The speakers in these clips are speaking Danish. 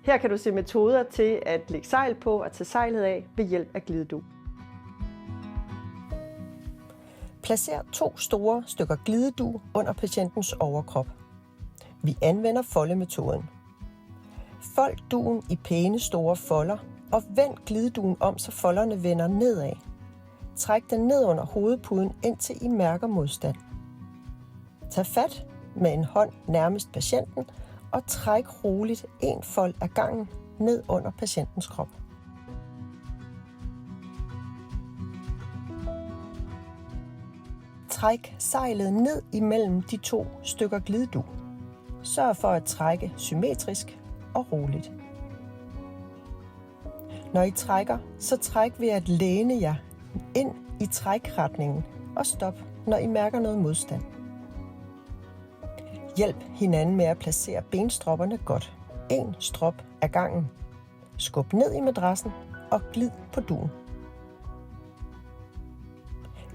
Her kan du se metoder til at lægge sejl på og tage sejlet af ved hjælp af glidedug. Placer 2 store stykker glidedug under patientens overkrop. Vi anvender foldemetoden. Fold dugen i pæne store folder og vend glidedugen om, så folderne vender nedad. Træk den ned under hovedpuden, indtil I mærker modstand. Tag fat med en hånd nærmest patienten og træk roligt en fold ad gangen ned under patientens krop. Træk sejlet ned imellem de 2 stykker glidedug. Sørg for at trække symmetrisk og roligt. Når I trækker, så træk ved at læne jer ind i trækretningen og stop, når I mærker noget modstand. Hjælp hinanden med at placere benstropperne godt. En strop ad gangen. Skub ned i madrassen og glid på dugen.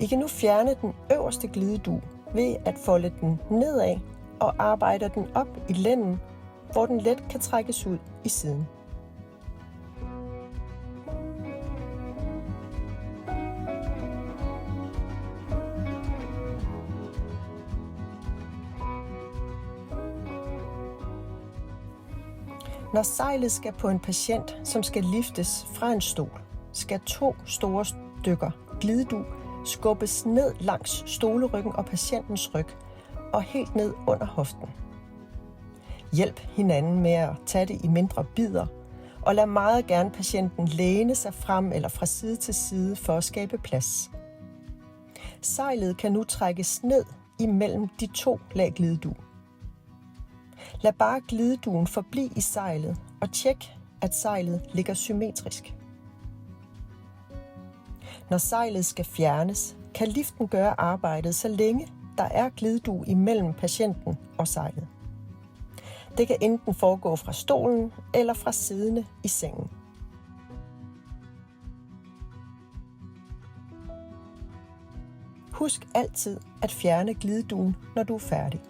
I kan nu fjerne den øverste glidedug ved at folde den nedad og arbejde den op i lænden, hvor den let kan trækkes ud i siden. Når sejlet skal på en patient, som skal liftes fra en stol, skal 2 store stykker glidedug skubbes ned langs stoleryggen og patientens ryg og helt ned under hoften. Hjælp hinanden med at tage det i mindre bidder, og lad meget gerne patienten læne sig frem eller fra side til side for at skabe plads. Sejlet kan nu trækkes ned imellem de 2 lag glidedug. Lad bare glidedugen forblive i sejlet og tjek, at sejlet ligger symmetrisk. Når sejlet skal fjernes, kan liften gøre arbejdet, så længe der er glidedug imellem patienten og sejlet. Det kan enten foregå fra stolen eller fra siddende i sengen. Husk altid at fjerne glidedugen, når du er færdig.